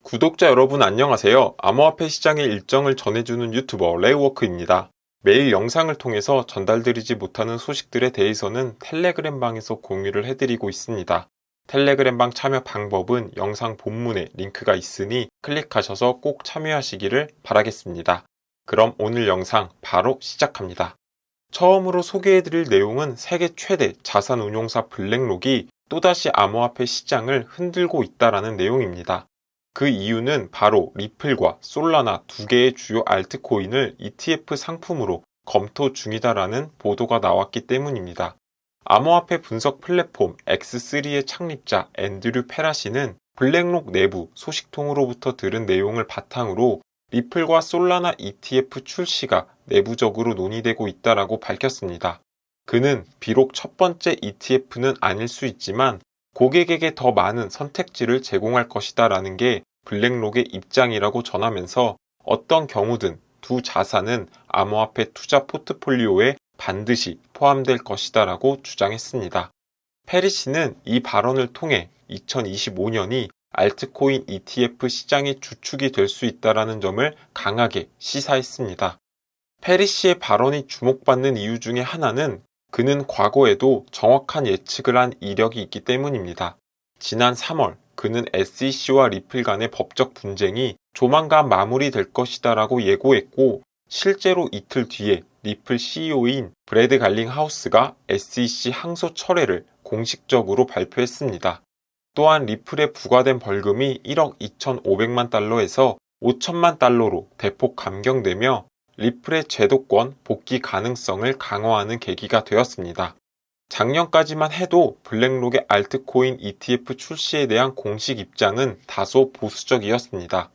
구독자 여러분 안녕하세요. 암호화폐 시장의 일정을 전해주는 유튜버 레이워크입니다. 매일 영상을 통해서 전달드리지 못하는 소식들에 대해서는 텔레그램 방에서 공유를 해드리고 있습니다. 텔레그램 방 참여 방법은 영상 본문에 링크가 있으니 클릭하셔서 꼭 참여하시기를 바라겠습니다. 그럼 오늘 영상 바로 시작합니다. 처음으로 소개해드릴 내용은 세계 최대 자산운용사 블랙록이 또다시 암호화폐 시장을 흔들고 있다는 내용입니다. 그 이유는 바로 리플과 솔라나 두 개의 주요 알트코인을 ETF 상품으로 검토 중이다라는 보도가 나왔기 때문입니다. 암호화폐 분석 플랫폼 X3의 창립자 앤드류 페라시는 블랙록 내부 소식통으로부터 들은 내용을 바탕으로 리플과 솔라나 ETF 출시가 내부적으로 논의되고 있다라고 밝혔습니다. 그는 비록 첫 번째 ETF는 아닐 수 있지만 고객에게 더 많은 선택지를 제공할 것이다라는 게 블랙록의 입장이라고 전하면서 어떤 경우든 두 자산은 암호화폐 투자 포트폴리오에 반드시 포함될 것이다라고 주장했습니다. 페리시는 이 발언을 통해 2025년이 알트코인 ETF 시장의 주축이 될 수 있다는 점을 강하게 시사했습니다. 페리시의 발언이 주목받는 이유 중에 하나는 그는 과거에도 정확한 예측을 한 이력이 있기 때문입니다. 지난 3월 그는 SEC와 리플 간의 법적 분쟁이 조만간 마무리될 것이다라고 예고했고 실제로 이틀 뒤에 리플 CEO인 브래드 갈링하우스가 SEC 항소 철회를 공식적으로 발표했습니다. 또한 리플에 부과된 벌금이 1억 2,500만 달러에서 5천만 달러로 대폭 감경되며 리플의 제도권 복귀 가능성을 강화하는 계기가 되었습니다. 작년까지만 해도 블랙록의 알트코인 ETF 출시에 대한 공식 입장은 다소 보수적이었습니다.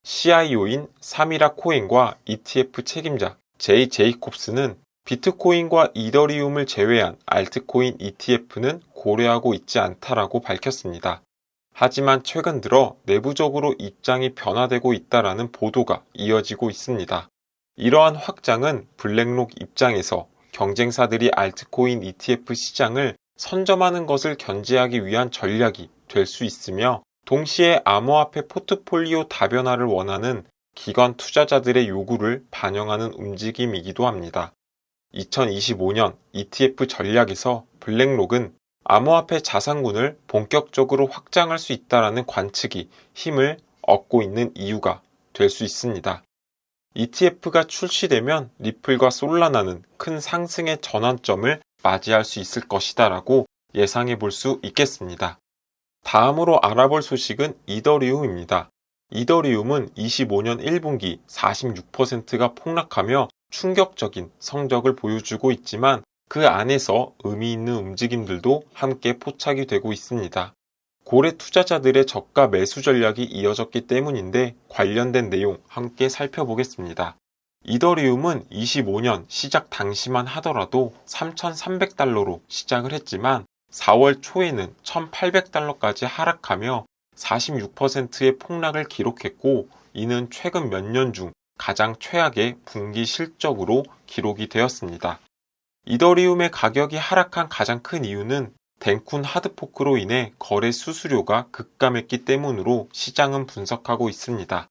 CIO인 사미라 코엔과 ETF 책임자 제이 제이콥스는 비트코인과 이더리움을 제외한 알트코인 ETF는 고려하고 있지 않다라고 밝혔습니다. 하지만 최근 들어 내부적으로 입장이 변화되고 있다라는 보도가 이어지고 있습니다. 이러한 확장은 블랙록 입장에서 경쟁사들이 알트코인 ETF 시장을 선점하는 것을 견제하기 위한 전략이 될 수 있으며 동시에 암호화폐 포트폴리오 다변화를 원하는 기관 투자자들의 요구를 반영하는 움직임이기도 합니다. 2025년 ETF 전략에서 블랙록은 암호화폐 자산군을 본격적으로 확장할 수 있다는 관측이 힘을 얻고 있는 이유가 될 수 있습니다. ETF가 출시되면 리플과 솔라나는 큰 상승의 전환점을 맞이할 수 있을 것이다라고 예상해 볼 수 있겠습니다. 다음으로 알아볼 소식은 이더리움입니다. 이더리움은 25년 1분기 46%가 폭락하며 충격적인 성적을 보여주고 있지만 그 안에서 의미 있는 움직임들도 함께 포착이 되고 있습니다. 고래 투자자들의 저가 매수 전략이 이어졌기 때문인데 관련된 내용 함께 살펴보겠습니다. 이더리움은 25년 시작 당시만 하더라도 3,300달러로 시작을 했지만 4월 초에는 1,800달러까지 하락하며 46%의 폭락을 기록했고 이는 최근 몇 년 중 가장 최악의 분기 실적으로 기록이 되었습니다. 이더리움의 가격이 하락한 가장 큰 이유는 덴쿤 하드포크로 인해 거래 수수료가 급감했기 때문으로 시장은 분석하고 있습니다.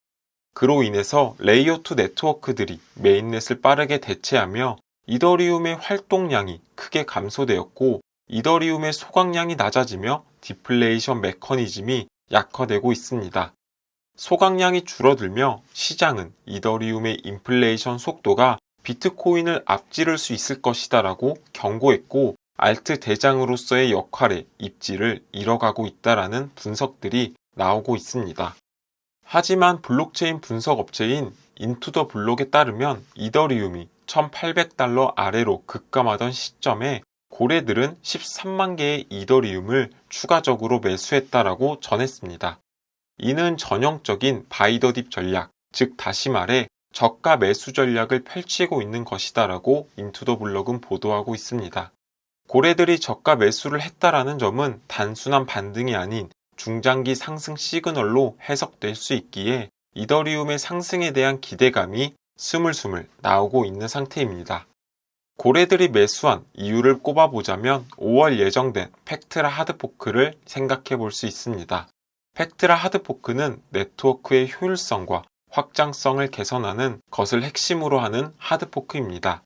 그로 인해서 레이어2 네트워크들이 메인넷을 빠르게 대체하며 이더리움의 활동량이 크게 감소되었고 이더리움의 소각량이 낮아지며 디플레이션 메커니즘이 약화되고 있습니다. 소각량이 줄어들며 시장은 이더리움의 인플레이션 속도가 비트코인을 앞지를 수 있을 것이다라고 경고했고 알트 대장으로서의 역할에 입지를 잃어가고 있다라는 분석들이 나오고 있습니다. 하지만 블록체인 분석 업체인 인투더블록에 따르면 이더리움이 1,800달러 아래로 급감하던 시점에 고래들은 13만 개의 이더리움을 추가적으로 매수했다라고 전했습니다. 이는 전형적인 바이 더 딥 전략, 즉 다시 말해 저가 매수 전략을 펼치고 있는 것이다라고 인투더블록은 보도하고 있습니다. 고래들이 저가 매수를 했다라는 점은 단순한 반등이 아닌 중장기 상승 시그널로 해석될 수 있기에 이더리움의 상승에 대한 기대감이 스물스물 나오고 있는 상태입니다. 고래들이 매수한 이유를 꼽아보자면 5월 예정된 팩트라 하드포크를 생각해 볼 수 있습니다. 팩트라 하드포크는 네트워크의 효율성과 확장성을 개선하는 것을 핵심으로 하는 하드포크입니다.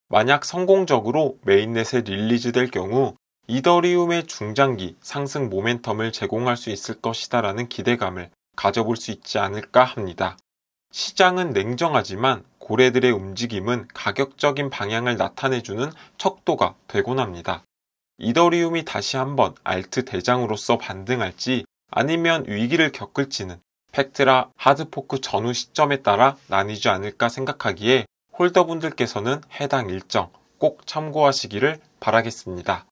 만약 성공적으로 메인넷에 릴리즈될 경우 이더리움의 중장기 상승 모멘텀을 제공할 수 있을 것이다라는 기대감을 가져볼 수 있지 않을까 합니다. 시장은 냉정하지만 고래들의 움직임은 가격적인 방향을 나타내주는 척도가 되곤 합니다. 이더리움이 다시 한번 알트 대장으로서 반등할지 아니면 위기를 겪을지는 팩트라 하드포크 전후 시점에 따라 나뉘지 않을까 생각하기에 홀더분들께서는 해당 일정 꼭 참고하시기를 바라겠습니다.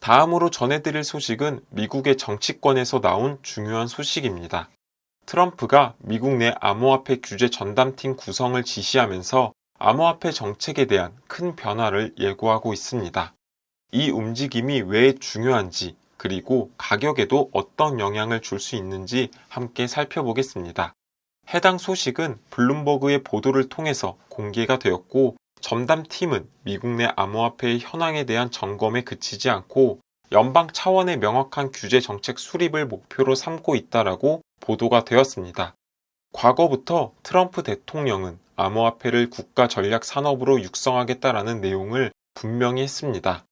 다음으로 전해드릴 소식은 미국의 정치권에서 나온 중요한 소식입니다. 트럼프가 미국 내 암호화폐 규제 전담팀 구성을 지시하면서 암호화폐 정책에 대한 큰 변화를 예고하고 있습니다. 이 움직임이 왜 중요한지 그리고 가격에도 어떤 영향을 줄 수 있는지 함께 살펴보겠습니다. 해당 소식은 블룸버그의 보도를 통해서 공개가 되었고 전담팀은 미국 내 암호화폐의 현황에 대한 점검에 그치지 않고 연방 차원의 명확한 규제 정책 수립을 목표로 삼고 있다라고 보도가 되었습니다. 과거부터 트럼프 대통령은 암호화폐를 국가 전략 산업으로 육성하겠다라는 내용을 분명히 했습니다.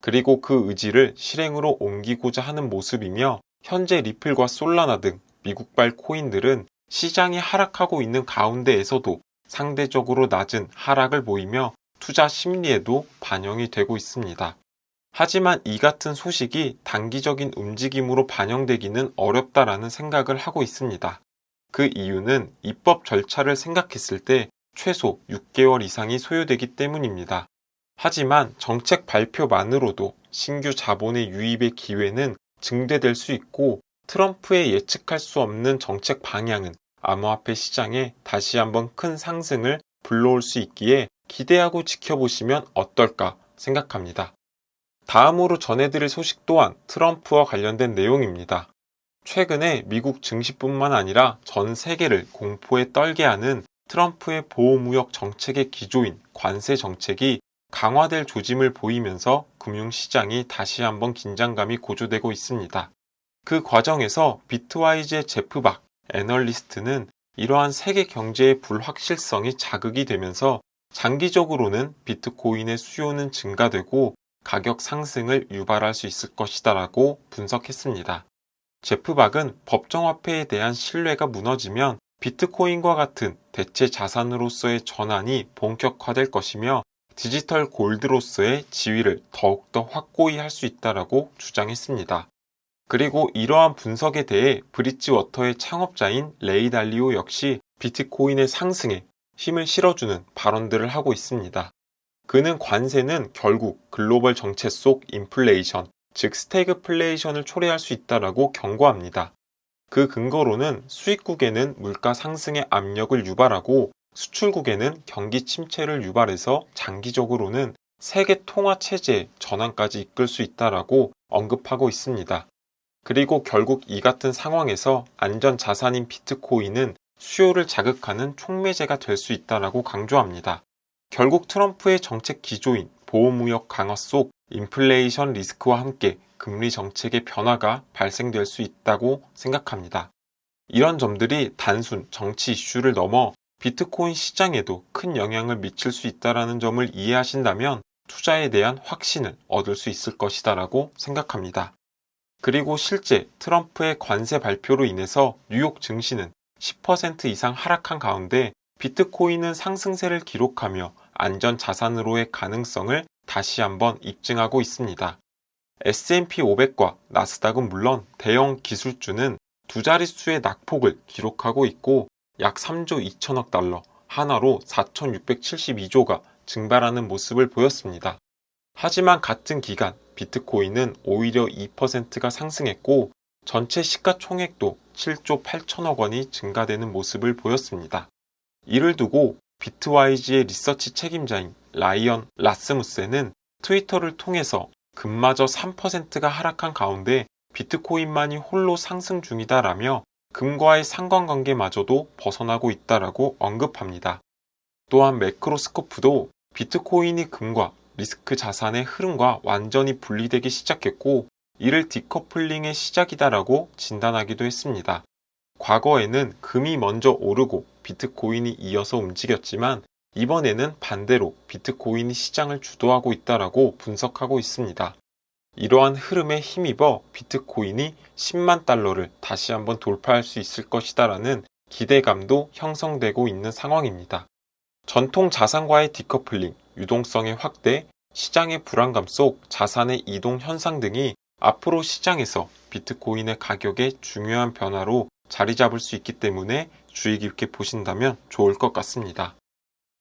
그리고 그 의지를 실행으로 옮기고자 하는 모습이며 현재 리플과 솔라나 등 미국발 코인들은 시장이 하락하고 있는 가운데에서도 상대적으로 낮은 하락을 보이며 투자 심리에도 반영이 되고 있습니다. 하지만 이 같은 소식이 단기적인 움직임으로 반영되기는 어렵다라는 생각을 하고 있습니다. 그 이유는 입법 절차를 생각했을 때 최소 6개월 이상이 소요되기 때문입니다. 하지만 정책 발표만으로도 신규 자본의 유입의 기회는 증대될 수 있고 트럼프의 예측할 수 없는 정책 방향은 암호화폐 시장에 다시 한번 큰 상승을 불러올 수 있기에 기대하고 지켜보시면 어떨까 생각합니다. 다음으로 전해드릴 소식 또한 트럼프와 관련된 내용입니다. 최근에 미국 증시뿐만 아니라 전 세계를 공포에 떨게 하는 트럼프의 보호무역 정책의 기조인 관세 정책이 강화될 조짐을 보이면서 금융시장이 다시 한번 긴장감이 고조되고 있습니다. 그 과정에서 비트와이즈의 제프 박 애널리스트는 이러한 세계 경제의 불확실성이 자극이 되면서 장기적으로는 비트코인의 수요는 증가되고 가격 상승을 유발할 수 있을 것이다라고 분석했습니다. 제프 박은 법정화폐에 대한 신뢰가 무너지면 비트코인과 같은 대체 자산으로서의 전환이 본격화될 것이며 디지털 골드로서의 지위를 더욱더 확고히 할 수 있다라고 주장했습니다. 그리고 이러한 분석에 대해 브릿지워터의 창업자인 레이 달리오 역시 비트코인의 상승에 힘을 실어주는 발언들을 하고 있습니다. 그는 관세는 결국 글로벌 정체 속 인플레이션, 즉 스태그플레이션을 초래할 수 있다라고 경고합니다. 그 근거로는 수입국에는 물가 상승의 압력을 유발하고 수출국에는 경기 침체를 유발해서 장기적으로는 세계 통화 체제의 전환까지 이끌 수 있다라고 언급하고 있습니다. 그리고 결국 이 같은 상황에서 안전 자산인 비트코인은 수요를 자극하는 촉매제가 될 수 있다라고 강조합니다. 결국 트럼프의 정책 기조인 보호무역 강화 속 인플레이션 리스크와 함께 금리 정책의 변화가 발생될 수 있다고 생각합니다. 이런 점들이 단순 정치 이슈를 넘어 비트코인 시장에도 큰 영향을 미칠 수 있다는 점을 이해하신다면 투자에 대한 확신을 얻을 수 있을 것이다라고 생각합니다. 그리고 실제 트럼프의 관세 발표로 인해서 뉴욕 증시는 10% 이상 하락한 가운데 비트코인은 상승세를 기록하며 안전 자산으로의 가능성을 다시 한번 입증하고 있습니다. S&P 500과 나스닥은 물론 대형 기술주는 두 자릿수의 낙폭을 기록하고 있고 약 3조 2천억 달러, 하나로 4,672조가 증발하는 모습을 보였습니다. 하지만 같은 기간 비트코인은 오히려 2%가 상승했고 전체 시가총액도 7조 8천억 원이 증가되는 모습을 보였습니다. 이를 두고 비트와이즈의 리서치 책임자인 라이언 라스무센은 트위터를 통해서 금마저 3%가 하락한 가운데 비트코인만이 홀로 상승 중이다라며 금과의 상관관계마저도 벗어나고 있다라고 언급합니다. 또한 매크로스코프도 비트코인이 금과 리스크 자산의 흐름과 완전히 분리되기 시작했고 이를 디커플링의 시작이다라고 진단하기도 했습니다. 과거에는 금이 먼저 오르고 비트코인이 이어서 움직였지만 이번에는 반대로 비트코인이 시장을 주도하고 있다라고 분석하고 있습니다. 이러한 흐름에 힘입어 비트코인이 10만 달러를 다시 한번 돌파할 수 있을 것이다라는 기대감도 형성되고 있는 상황입니다. 전통 자산과의 디커플링, 유동성의 확대, 시장의 불안감 속 자산의 이동 현상 등이 앞으로 시장에서 비트코인의 가격에 중요한 변화로 자리 잡을 수 있기 때문에 주의 깊게 보신다면 좋을 것 같습니다.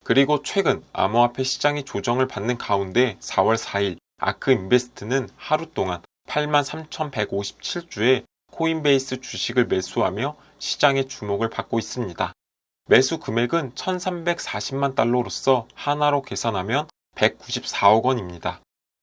그리고 최근 암호화폐 시장이 조정을 받는 가운데 4월 4일 아크 인베스트는 하루 동안 83,157주의 코인베이스 주식을 매수하며 시장의 주목을 받고 있습니다. 매수 금액은 1,340만 달러로서 하나로 계산하면 194억 원입니다.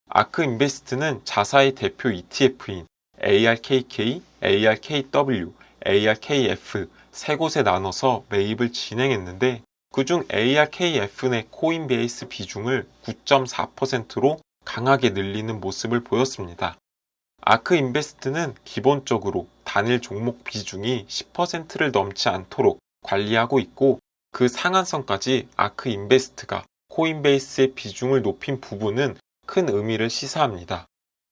아크 인베스트는 자사의 대표 ETF인 ARKK, ARKW, ARKF 세 곳에 나눠서 매입을 진행했는데 그중 ARKF 내 코인베이스 비중을 9.4%로 강하게 늘리는 모습을 보였습니다. 아크 인베스트는 기본적으로 단일 종목 비중이 10%를 넘지 않도록 관리하고 있고 그 상한선까지 아크 인베스트가 코인베이스의 비중을 높인 부분은 큰 의미를 시사합니다.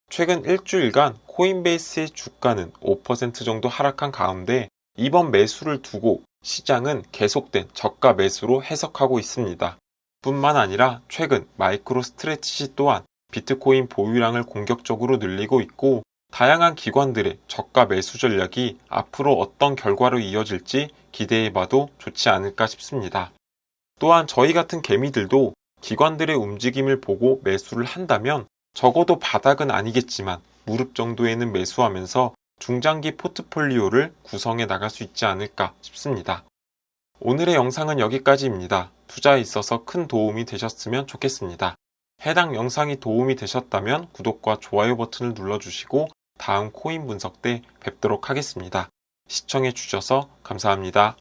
최근 일주일간 코인베이스의 주가는 5% 정도 하락한 가운데 이번 매수를 두고 시장은 계속된 저가 매수로 해석하고 있습니다. 뿐만 아니라 최근 마이크로 스트레티지 또한 비트코인 보유량을 공격적으로 늘리고 있고 다양한 기관들의 저가 매수 전략이 앞으로 어떤 결과로 이어질지 기대해봐도 좋지 않을까 싶습니다. 또한 저희 같은 개미들도 기관들의 움직임을 보고 매수를 한다면 적어도 바닥은 아니겠지만 무릎 정도에는 매수하면서 중장기 포트폴리오를 구성해 나갈 수 있지 않을까 싶습니다. 오늘의 영상은 여기까지입니다. 투자에 있어서 큰 도움이 되셨으면 좋겠습니다. 해당 영상이 도움이 되셨다면 구독과 좋아요 버튼을 눌러주시고 다음 코인 분석 때 뵙도록 하겠습니다. 시청해 주셔서 감사합니다.